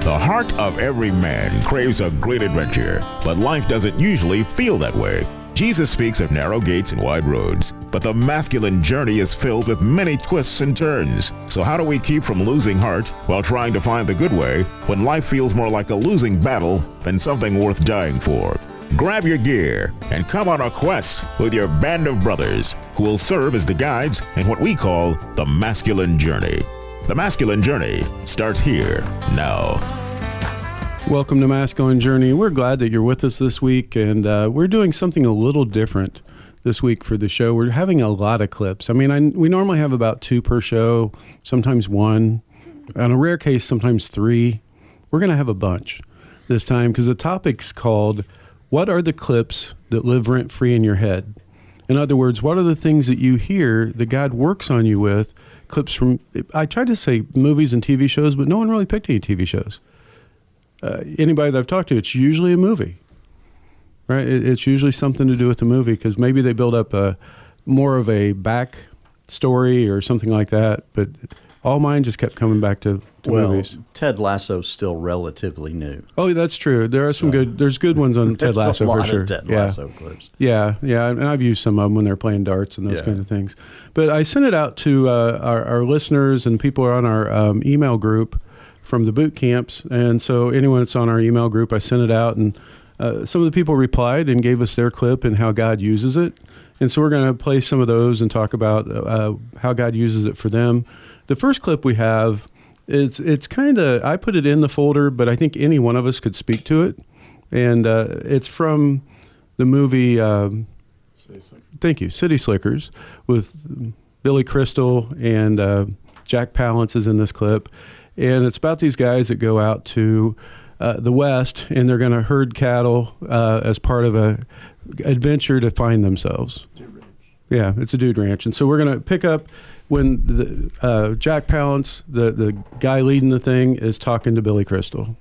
The heart of every man craves a great adventure, but life doesn't usually feel that way. Jesus speaks of narrow gates and wide roads, but the masculine journey is filled with many twists and turns. So how do we keep from losing heart while trying to find the good way when life feels more like a losing battle than something worth dying for? Grab your gear and come on a quest with your band of brothers who will serve as the guides in what we call the masculine journey. The masculine journey starts here now. Welcome to Masculine Journey. We're glad that you're with us this week, and we're doing something a little different this week for the show. We're having a lot of clips. I mean, we normally have about 2 per show, sometimes 1. On a rare case, sometimes 3. We're going to have a bunch this time because the topic's called, what are the clips that live rent-free in your head? In other words, what are the things that you hear that God works on you with? Clips from, I tried to say movies and TV shows, but no one really picked any TV shows. Anybody that I've talked to, it's usually a movie, right? It's usually something to do with the movie because maybe they build up more of a back story or something like that. But all mine just kept coming back to movies. Ted Lasso's still relatively new. Oh, that's true. There are some there's good ones on Ted Lasso for sure. Ted Lasso clips. Yeah, and I've used some of them when they're playing darts and those kind of things. But I sent it out to our listeners and people are on our email group from the boot camps, and so anyone that's on our email group, I sent it out, and some of the people replied and gave us their clip and how God uses it. And so we're going to play some of those and talk about how God uses it for them. The first clip we have, it's kind of, I put it in the folder, but I think any one of us could speak to it. And it's from the movie, thank you, City Slickers, with Billy Crystal and Jack Palance is in this clip. And it's about these guys that go out to the West, and they're going to herd cattle as part of a adventure to find themselves. Dude ranch. Yeah, it's a dude ranch. And so we're going to pick up when the Jack Palance, the guy leading the thing, is talking to Billy Crystal.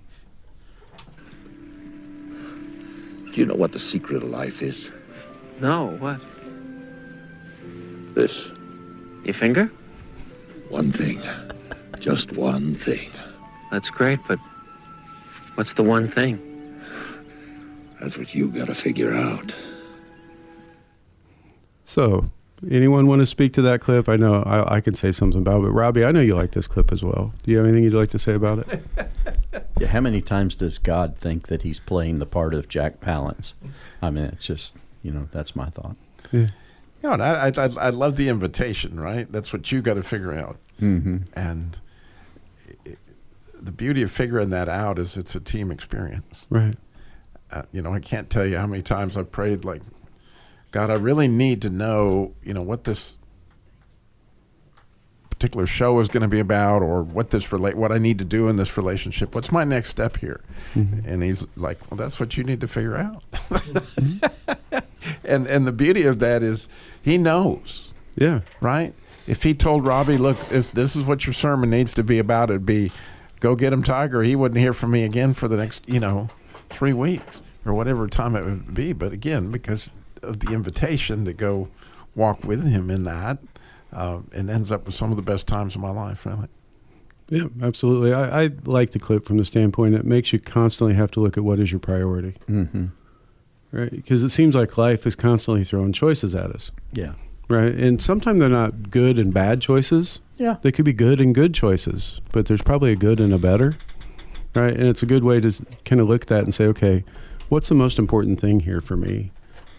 Do you know what the secret of life is? No, what? This. Your finger? One thing. Just one thing. That's great, but what's the one thing? That's what you gotta figure out. So, anyone want to speak to that clip? I know I can say something about it, but Robbie, I know you like this clip as well. Do you have anything you'd like to say about it? Yeah, how many times does God think that he's playing the part of Jack Palance? I mean, it's just, that's my thought. Yeah. And I love the invitation, right? That's what you got to figure out. Mm-hmm. And the beauty of figuring that out is it's a team experience. Right. I can't tell you how many times I've prayed like, God, I really need to know, what this particular show is going to be about, or what I need to do in this relationship. What's my next step here? Mm-hmm. And he's like, well, that's what you need to figure out. And the beauty of that is he knows. Yeah. Right? If he told Robbie, look, this is what your sermon needs to be about, it'd be, go get him, Tiger. He wouldn't hear from me again for the next, 3 weeks or whatever time it would be. But again, because of the invitation to go walk with him in that, it ends up with some of the best times of my life, really. Yeah, absolutely. I like the clip from the standpoint it makes you constantly have to look at what is your priority. Mm-hmm. Right? Because it seems like life is constantly throwing choices at us. Yeah. Right? And sometimes they're not good and bad choices. Yeah. They could be good and good choices, but there's probably a good and a better. Right? And it's a good way to kind of look at that and say, okay, what's the most important thing here for me,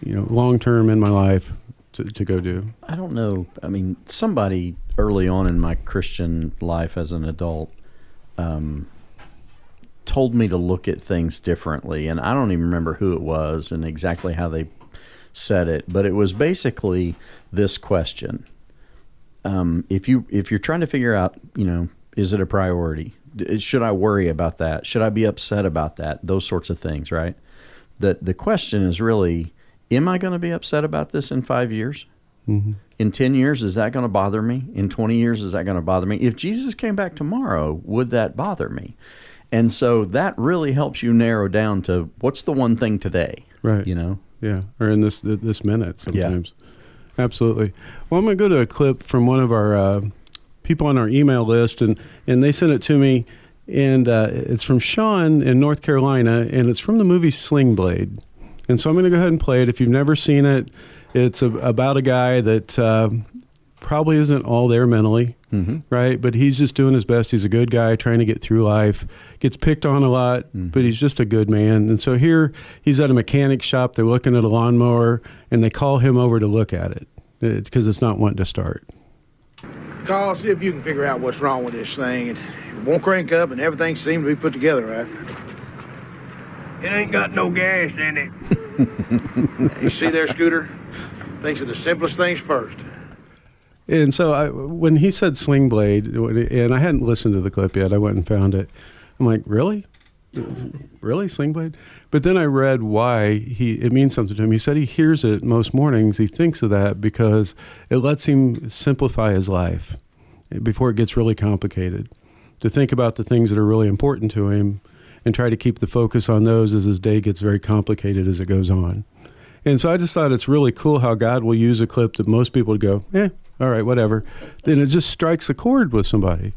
long term in my life to go do? I don't know. I mean, somebody early on in my Christian life as an adult told me to look at things differently. And I don't even remember who it was and exactly how they said it, but it was basically this question. If you're trying to figure out, is it a priority? Should I worry about that? Should I be upset about that? Those sorts of things, right? The question is really, am I going to be upset about this in 5 years? Mm-hmm. In 10 years, is that going to bother me? In 20 years, is that going to bother me? If Jesus came back tomorrow, would that bother me? And so that really helps you narrow down to what's the one thing today, right? Yeah, or in this minute sometimes. Yeah. Absolutely. Well, I'm going to go to a clip from one of our people on our email list, and they sent it to me, And it's from Sean in North Carolina, and it's from the movie Sling Blade. And so I'm going to go ahead and play it. If you've never seen it, it's about a guy that probably isn't all there mentally, right? But he's just doing his best. He's a good guy trying to get through life. Gets picked on a lot, but he's just a good man. And so here he's at a mechanic shop. They're looking at a lawnmower, and they call him over to look at it because it's not wanting to start. Carl, see if you can figure out what's wrong with this thing. It won't crank up, and everything seems to be put together right. It ain't got no gas in it. You see there, Scooter? Thinks of the simplest things first. And so when he said Sling Blade, and I hadn't listened to the clip yet, I went and found it. I'm like, really? Really, Sling Blade? But then I read why it means something to him. He said he hears it most mornings. He thinks of that because it lets him simplify his life before it gets really complicated. To think about the things that are really important to him and try to keep the focus on those as his day gets very complicated as it goes on. And so I just thought it's really cool how God will use a clip that most people would go, all right, whatever. Then it just strikes a chord with somebody.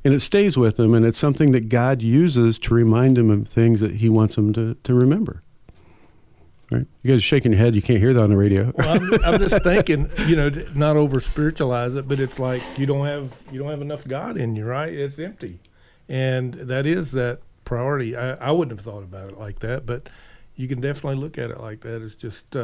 And it stays with them, and it's something that God uses to remind him of things that he wants them to remember. Right? You guys are shaking your head. You can't hear that on the radio. Well, I'm just thinking, not over spiritualize it, but it's like you don't have enough God in you, right? It's empty, and that is that priority. I wouldn't have thought about it like that, but you can definitely look at it like that. It's just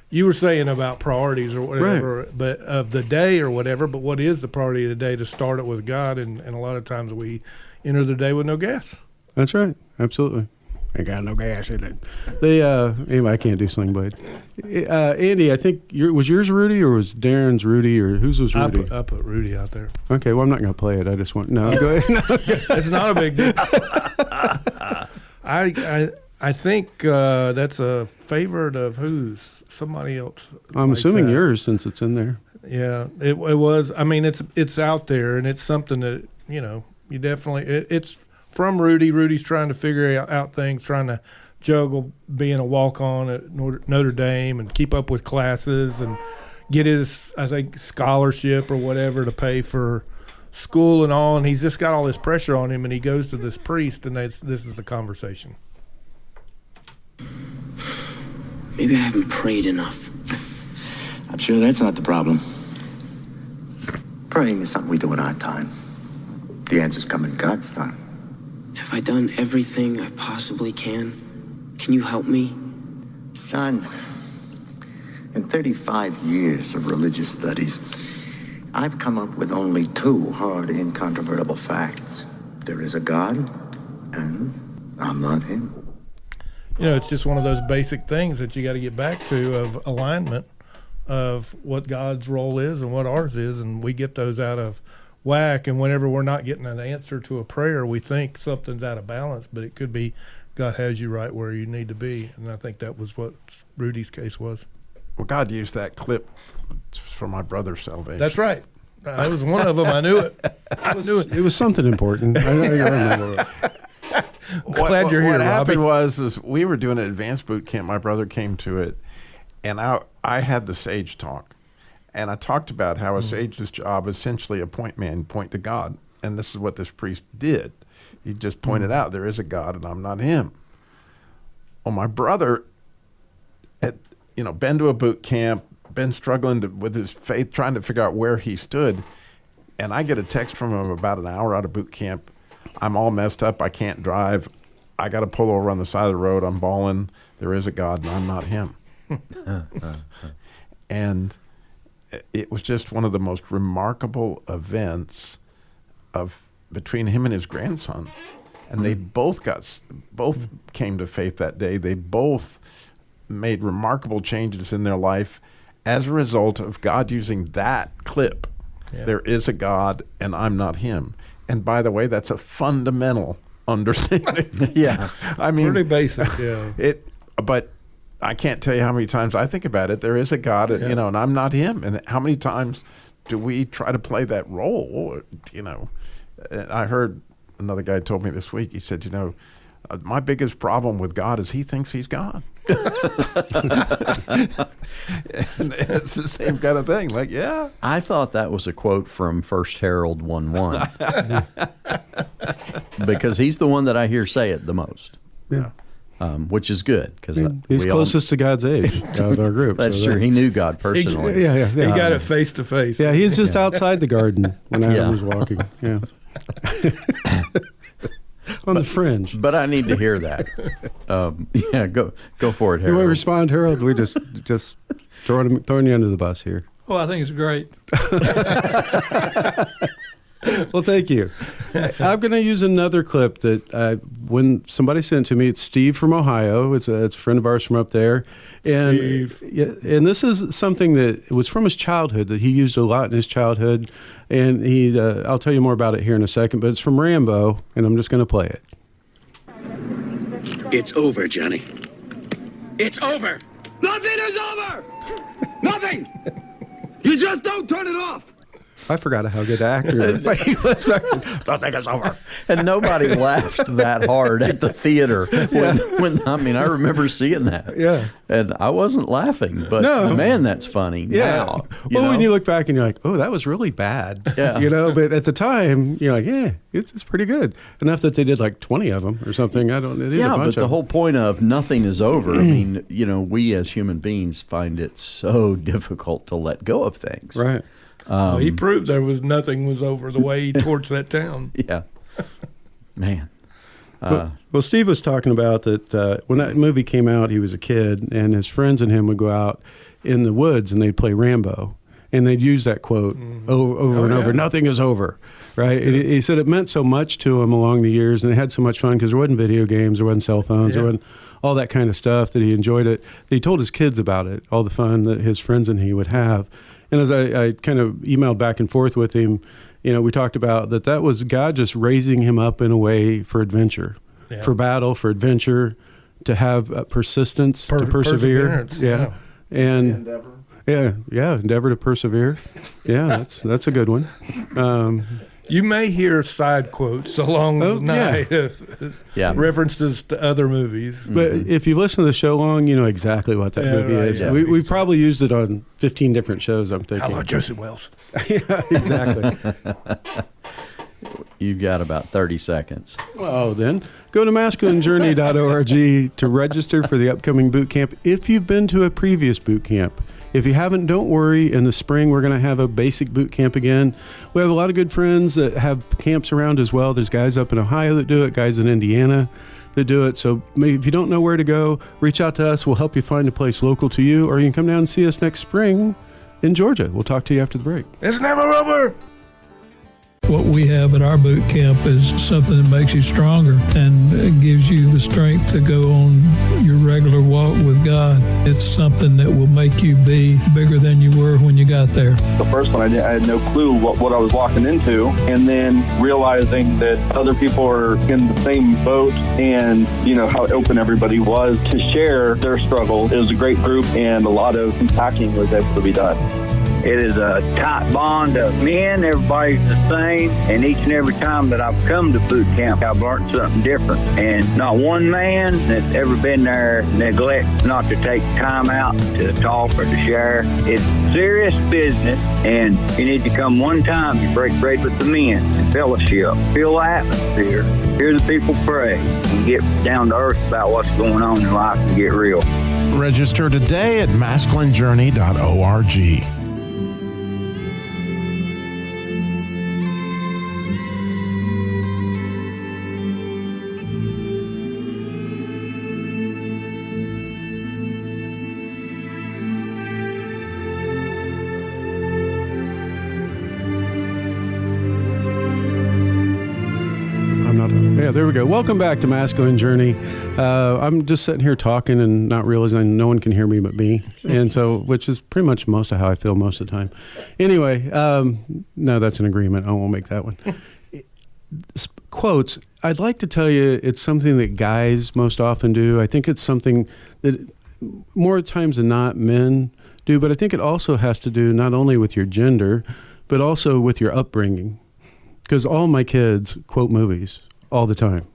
you were saying about priorities or whatever, right, but of the day or whatever. But what is the priority of the day? To start it with God, and a lot of times we enter the day with no gas. That's right, absolutely. Ain't got no gas in it. Anyway, I can't do Sling Blade. Andy, I think was yours Rudy or was Darren's Rudy or whose was Rudy? I put Rudy out there. Okay, well I'm not going to play it. I just want go ahead. It's not a big deal. I think that's a favorite of whose? Somebody else. I'm assuming yours since it's in there. Yeah, it was. I mean, it's out there, and it's something that you definitely. It's from Rudy. Rudy's trying to figure out things, trying to juggle being a walk-on at Notre Dame and keep up with classes and get his, I think, scholarship or whatever to pay for school and all. And he's just got all this pressure on him, and he goes to this priest, and this is the conversation. Maybe I haven't prayed enough. I'm sure that's not the problem. Praying is something we do in our time. The answers come in God's time. Have I done everything I possibly can? Can you help me? Son, in 35 years of religious studies, I've come up with only two hard, incontrovertible facts. There is a God, and I'm not him. It's just one of those basic things that you got to get back to of alignment of what God's role is and what ours is, and we get those out of whack. And whenever we're not getting an answer to a prayer, we think something's out of balance, but it could be God has you right where you need to be. And I think that was what Rudy's case was. Well, God used that clip for my brother's salvation. That's right. That was one of them. I knew it. It was something important. I remember it. Glad you're here, What Robbie. happened was we were doing an advanced boot camp. My brother came to it, and I had the sage talk. And I talked about how a sage's job is essentially a point to God. And this is what this priest did. He just pointed out there is a God and I'm not him. Well, my brother had, been to a boot camp, been struggling with his faith, trying to figure out where he stood. And I get a text from him about an hour out of boot camp. I'm all messed up. I can't drive. I got to pull over on the side of the road. I'm bawling. There is a God, and I'm not him. And it was just one of the most remarkable events between him and his grandson. And they both came to faith that day. They both made remarkable changes in their life as a result of God using that clip. Yeah. There is a God, and I'm not him. And by the way, that's a fundamental understanding. Yeah. I mean, pretty basic, yeah. But I can't tell you how many times I think about it. There is a God, and I'm not him. And how many times do we try to play that role? And I heard another guy told me this week, he said, my biggest problem with God is he thinks he's God. And it's the same kind of thing. Like, yeah. I thought that was a quote from 1 Herald 1:1. because he's the one that I hear say it the most. Yeah. Which is good because he's closest to God's age out of our group. That's true. He knew God personally. Yeah. He got it face to face. Yeah, he's just outside the garden when Adam was walking. Yeah. On the fringe. But I need to hear that. Go for it, Harold. You want to respond, Harold? We just throwing you under the bus here. Well, I think it's great. Well, thank you. I'm going to use another clip that when somebody sent it to me, it's Steve from Ohio. It's a friend of ours from up there. And, and this is something that was from his childhood that he used a lot in his childhood. And I'll tell you more about it here in a second, but it's from Rambo, and I'm just going to play it. It's over, Johnny. It's over. Nothing is over! Nothing! You just don't turn it off! I forgot how good an actor he was back then. Nothing is over. And nobody laughed that hard at the theater. When I remember seeing that. Yeah. And I wasn't laughing, but man, that's funny. Yeah. Now, When you look back and you're like, oh, that was really bad. Yeah. But at the time, you're like, yeah, it's pretty good. Enough that they did like 20 of them or something. They did a bunch but the of whole point of nothing is over. I mean, we as human beings find it so difficult to let go of things. Right. He proved nothing was over the way he torched that town. Yeah. Man. Well, Steve was talking about that when that movie came out, he was a kid, and his friends and him would go out in the woods and they'd play Rambo. And they'd use that quote over and over, nothing is over, right? He said it meant so much to him along the years, and they had so much fun because there wasn't video games, there wasn't cell phones, there wasn't all that kind of stuff, that he enjoyed it. He told his kids about it, all the fun that his friends and he would have. And as I kind of emailed back and forth with him, we talked about that was God just raising him up in a way for adventure, for battle, for adventure, to have persistence, to persevere. Yeah. And endeavor. Endeavor to persevere. Yeah, that's a good one. You may hear side quotes along the night, references to other movies. But if you listen to the show long, you know exactly what that movie is. Yeah. We've probably used it on 15 different shows, I'm thinking. How about Josie Wells? Yeah, exactly. You've got about 30 seconds. Well, then, go to masculinejourney.org to register for the upcoming boot camp if you've been to a previous boot camp. If you haven't, don't worry. In the spring, we're going to have a basic boot camp again. We have a lot of good friends that have camps around as well. There's guys up in Ohio that do it, guys in Indiana that do it. So maybe if you don't know where to go, reach out to us. We'll help you find a place local to you, or you can come down and see us next spring in Georgia. We'll talk to you after the break. It's never over. What we have at our boot camp is something that makes you stronger and gives you the strength to go on your regular walk with God. It's something that will make you be bigger than you were when you got there. The first one, I had no clue what I was walking into, and then realizing that other people are in the same boat and, how open everybody was to share their struggle. It was a great group, and a lot of unpacking was able to be done. It is a tight bond of men. Everybody's the same. And each and every time that I've come to boot camp, I've learned something different. And not one man that's ever been there neglects not to take time out to talk or to share. It's serious business, and you need to come one time to break bread with the men and fellowship. Feel the atmosphere. Hear the people pray and get down to earth about what's going on in life and get real. Register today at masculinejourney.org. Yeah, there we go. Welcome back to Masculine Journey. I'm just sitting here talking and not realizing no one can hear me but me, and so which is pretty much most of how I feel most of the time. Anyway, no, that's an agreement. I won't make that one. Quotes. I'd like to tell you it's something that guys most often do. I think it's something that more times than not men do, but I think it also has to do not only with your gender, but also with your upbringing. Because all my kids quote movies all the time,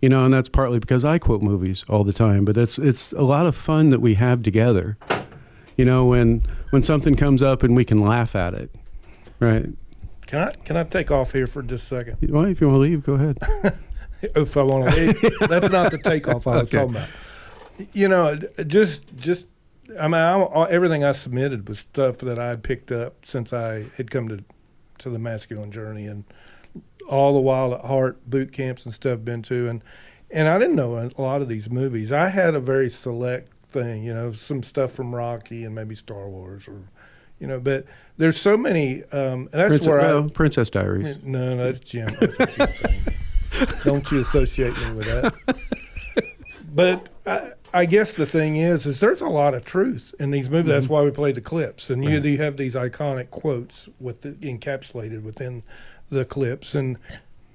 and that's partly because I quote movies all the time. But it's a lot of fun that we have together, when something comes up and we can laugh at it, right? Can I take off here for just a second? Well, if you want to leave, go ahead. If I want to leave, that's not the takeoff I was talking about. You know, everything I submitted was stuff that I had picked up since I had come to the masculine journey, and all the while at Heart boot camps and stuff been to, and I didn't know a lot of these movies. I had a very select thing, you know, some stuff from Rocky and maybe Star Wars, or you know, but there's so many. That's Princess Diaries. No, that's Jim. That's a Jim thing. Don't you associate me with that? But I guess the thing is there's a lot of truth in these movies. That's why we play the clips, and you have these iconic quotes encapsulated within the clips, and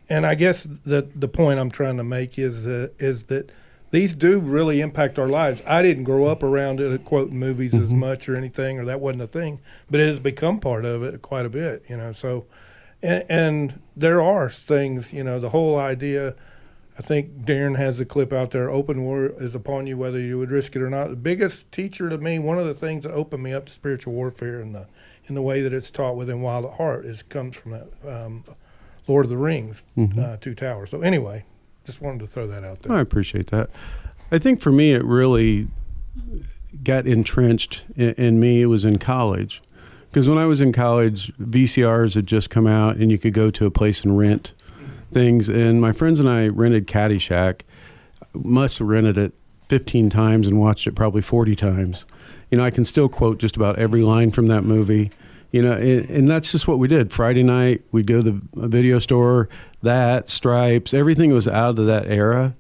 I guess that the point I'm trying to make is that these do really impact our lives. I didn't grow up around it, quoting movies as much or anything, or that wasn't a thing, but it has become part of it quite a bit, you know. So, and there are things, you know, the whole idea. I think Darren has the clip out there. Open war is upon you, whether you would risk it or not. The biggest teacher to me, one of the things that opened me up to spiritual warfare in the way that it's taught within Wild at Heart comes from that Lord of the Rings, Two Towers. So anyway, just wanted to throw that out there. I appreciate that. I think for me, it really got entrenched in me. It was in college, because when I was in college, VCRs had just come out, and you could go to a place and rent things, and my friends and I rented Caddyshack. Must have rented it 15 times and watched it probably 40 times. You know, I can still quote just about every line from that movie. You know, and that's just what we did. Friday night, we'd go to the video store, Stripes, everything was out of that era.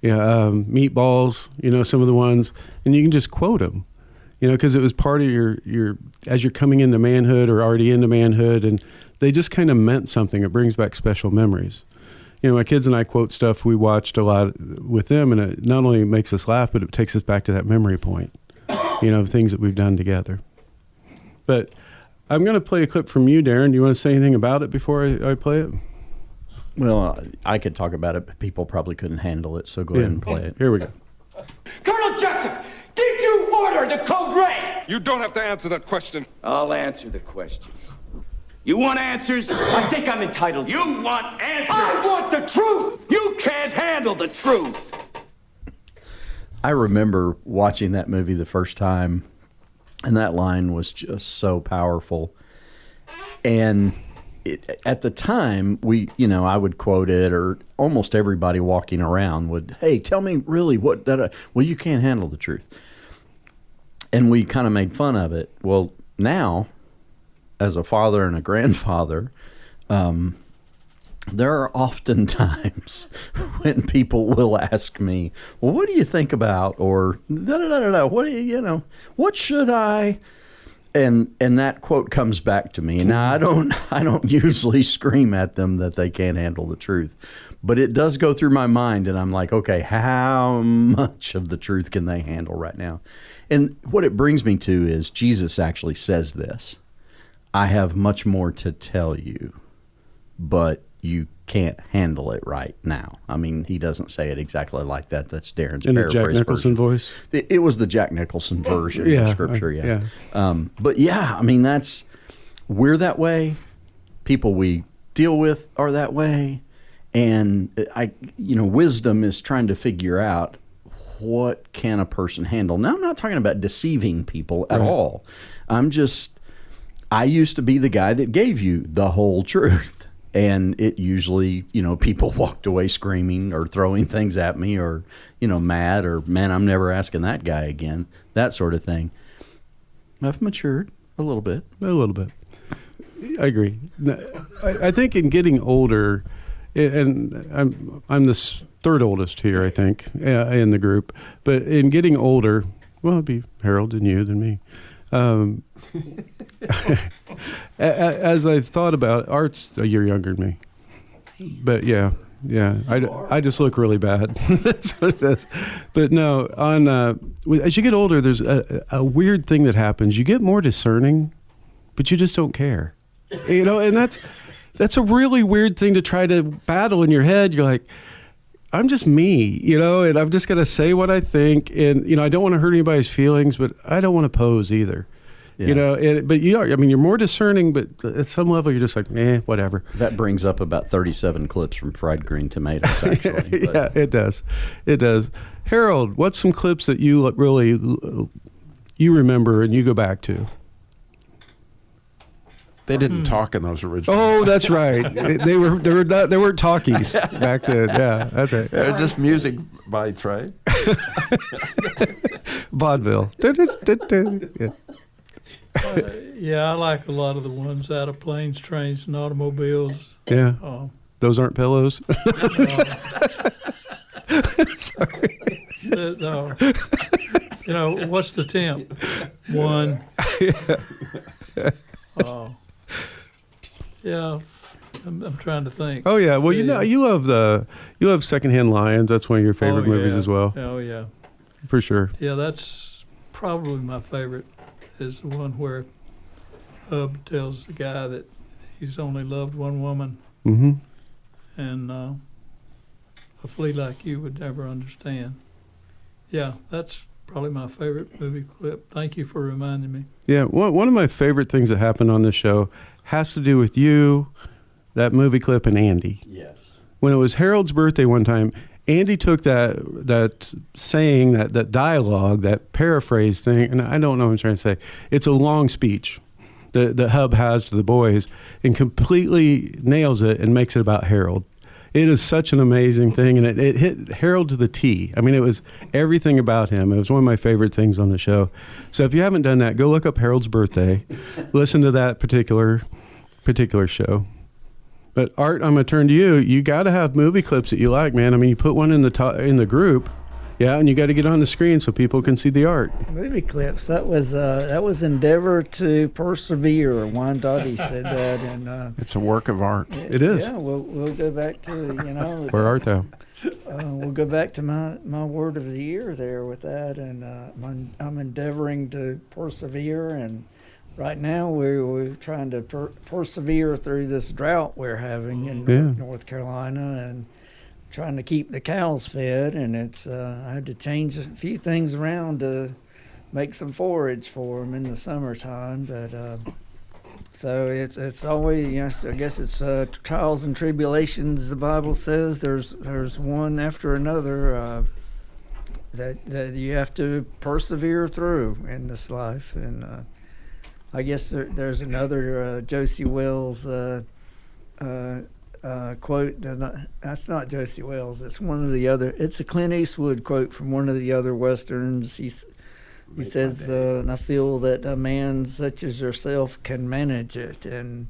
Meatballs, you know, some of the ones, and you can just quote them, you know, because it was part of your as you're coming into manhood or already into manhood, and they just kind of meant something. It brings back special memories. You know, my kids and I quote stuff we watched a lot with them, and it not only makes us laugh, but it takes us back to that memory point, you know, things that we've done together. But I'm going to play a clip from you, Darren. Do you want to say anything about it before I play it? Well, I could talk about it, but people probably couldn't handle it, so go ahead and play it. Here we go. Colonel Jessup, did you order the code red? You don't have to answer that question. I'll answer the question. You want answers? I think I'm entitled. You want answers? I want the truth! You can't handle the truth! I remember watching that movie the first time, and that line was just so powerful. And at the time, I would quote it, or almost everybody walking around would, hey, tell me really what that. Well, you can't handle the truth. And we kind of made fun of it. Well, now, as a father and a grandfather, there are often times when people will ask me, well, what do you think about, or da-da-da-da-da, what do what should I? And that quote comes back to me. Now, I don't usually scream at them that they can't handle the truth, but it does go through my mind, and I'm like, okay, how much of the truth can they handle right now? And what it brings me to is Jesus actually says this: I have much more to tell you, but you can't handle it right now. I mean, he doesn't say it exactly like that. That's Darren's in paraphrase the Jack Nicholson voice. It was the Jack Nicholson version of Scripture, yeah. But yeah, I mean, we're that way. People we deal with are that way, and wisdom is trying to figure out what can a person handle. Now, I'm not talking about deceiving people at all. I used to be the guy that gave you the whole truth. And it usually, people walked away screaming or throwing things at me, or, mad, or, man, I'm never asking that guy again, that sort of thing. I've matured a little bit. A little bit. I agree. I think in getting older, and I'm the third oldest here, I think, in the group, but in getting older, well, it'd be Harold and you than me. As I thought about it, Art's a year younger than me, but yeah, I just look really bad. That's what it is. But no, as you get older, there's a weird thing that happens. You get more discerning, but you just don't care, and that's a really weird thing to try to battle in your head. You're like, I'm just me, and I've just got to say what I think, and I don't want to hurt anybody's feelings, but I don't want to pose either. You know, but you are. I mean, you're more discerning, but at some level, you're just like, whatever. That brings up about 37 clips from Fried Green Tomatoes, actually. Yeah, it does. It does. Harold, what's some clips that you really you remember and you go back to? They didn't talk in those originals. Oh, that's right. They weren't talkies back then. Yeah, that's right. They're just music bites, right? Vaudeville. Yeah. Yeah, I like a lot of the ones out of Planes, Trains, and Automobiles. Yeah. Those aren't pillows. Sorry. You know, what's the temp? 1. Yeah, I'm trying to think. Oh yeah, well you love Secondhand Lions. That's one of your favorite movies as well. Oh yeah, for sure. Yeah, that's probably my favorite. Is the one where Hub tells the guy that he's only loved one woman, and a flea like you would never understand. Yeah, that's probably my favorite movie clip. Thank you for reminding me. Yeah, one of my favorite things that happened on this show has to do with you, that movie clip, and Andy. Yes. When it was Harold's birthday one time, Andy took that saying, that dialogue, that paraphrase thing, and I don't know what I'm trying to say. It's a long speech that Hub has to the boys and completely nails it and makes it about Harold. It is such an amazing thing, and it hit Harold to the T. I mean, it was everything about him. It was one of my favorite things on the show. So if you haven't done that, go look up Harold's birthday, listen to that particular show. But Art, I'm gonna turn to you. You got to have movie clips that you like, man. I mean, you put one in the group, yeah, and you got to get on the screen so people can see the art. Movie clips. That was endeavor to persevere. Juan Dottie said that, and it's a work of art. It is. Yeah, we'll go back to Where art thou? We'll go back to my word of the year there with that, and I'm endeavoring to persevere, and right now we're trying to persevere through this drought we're having in North Carolina, and trying to keep the cows fed, and it's I had to change a few things around to make some forage for them in the summertime, but so it's always, I guess it's trials and tribulations. The Bible says there's one after another that you have to persevere through in this life, and I guess there's another Josie Wells quote. That's not Josie Wells. It's one of the other. It's a Clint Eastwood quote from one of the other westerns. He says, "I feel that a man such as yourself can manage it." And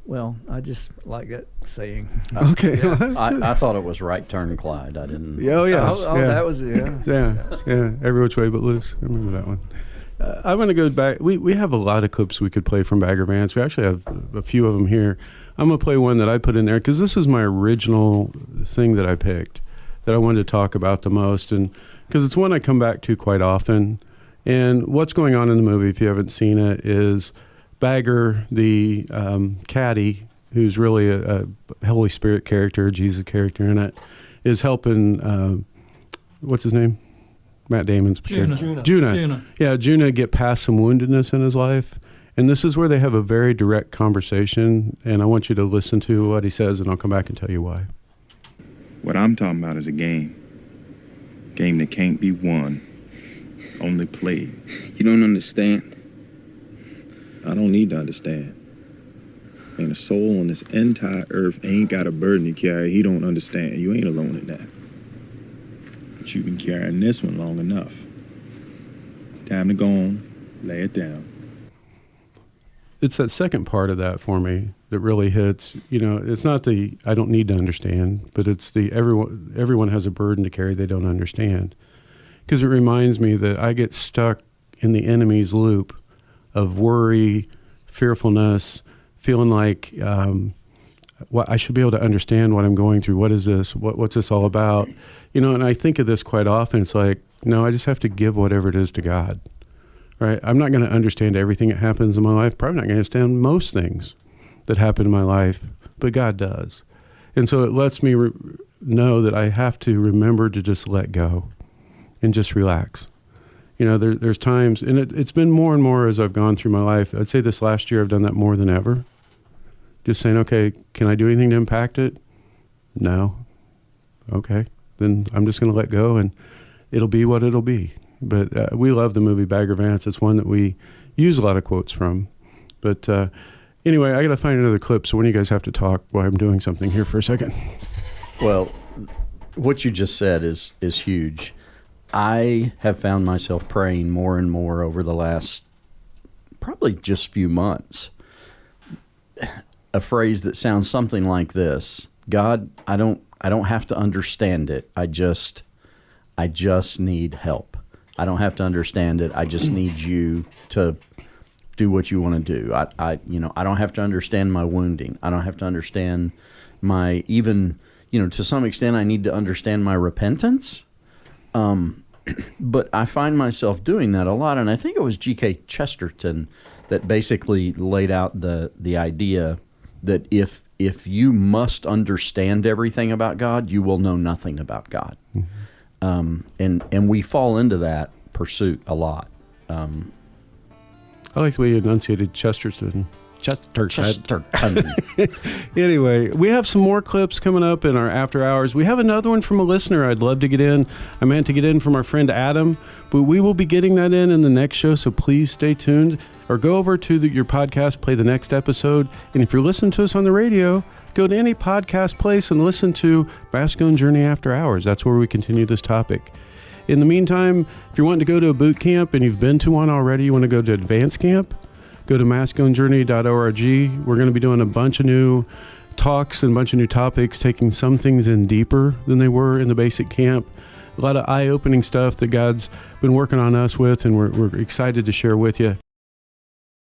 well, I just like that saying. Okay, I thought it was Right Turn, Clyde. I didn't. Oh yeah, that was it. Yeah. Every Which Way But Loose. I remember that one. I'm going to go back. We have a lot of clips we could play from Bagger Vance. We actually have a few of them here. I'm going to play one that I put in there because this is my original thing that I picked that I wanted to talk about the most, and because it's one I come back to quite often. And what's going on in the movie, if you haven't seen it, is Bagger, the caddy, who's really a Holy Spirit character, Jesus character in it, is helping, what's his name? Matt Damon's Juna. Yeah, Juna get past some woundedness in his life. And this is where they have a very direct conversation. And I want you to listen to what he says, and I'll come back and tell you why. What I'm talking about is a game. Game that can't be won, only played. You don't understand. I don't need to understand. And a soul on this entire earth ain't got a burden to carry he don't understand. You ain't alone in that. But you've been carrying this one long enough. Time to go on, lay it down. It's that second part of that for me that really hits. You know, it's not the I don't need to understand, but it's the everyone has a burden to carry they don't understand. Because it reminds me that I get stuck in the enemy's loop of worry, fearfulness, feeling like what I should be able to understand what I'm going through. What is this? What's this all about? You know, and I think of this quite often. It's like, no, I just have to give whatever it is to God, right? I'm not going to understand everything that happens in my life. Probably not going to understand most things that happen in my life, but God does. And so it lets me know that I have to remember to just let go and just relax. there's times, and it's been more and more as I've gone through my life. I'd say this last year I've done that more than ever. Just saying, okay, can I do anything to impact it? No. Okay, then I'm just going to let go, and it'll be what it'll be. But we love the movie Bagger Vance. It's one that we use a lot of quotes from. But anyway, I got to find another clip, so when you guys have to talk while I'm doing something here for a second. Well, what you just said is huge. I have found myself praying more and more over the last probably just few months. A phrase that sounds something like this: God, I don't have to understand it. I just need help. I don't have to understand it. I just need you to do what you want to do. I don't have to understand my wounding. I don't have to understand my, even, to some extent I need to understand my repentance. But I find myself doing that a lot. And I think it was G.K. Chesterton that basically laid out the idea that if you must understand everything about God, you will know nothing about God. Mm-hmm. And we fall into that pursuit a lot. I like the way you enunciated Chesterton. Anyway, we have some more clips coming up in our after hours. We have another one from a listener I'd love to get in. I meant to get in from our friend Adam, but we will be getting that in the next show, so please stay tuned or go over to your podcast, play the next episode. And if you're listening to us on the radio, go to any podcast place and listen to Masculine Journey After Hours. That's where we continue this topic. In the meantime, if you're wanting to go to a boot camp and you've been to one already, you want to go to advanced camp, go to masculinejourney.org. We're going to be doing a bunch of new talks and a bunch of new topics, taking some things in deeper than they were in the basic camp. A lot of eye-opening stuff that God's been working on us with, and we're excited to share with you.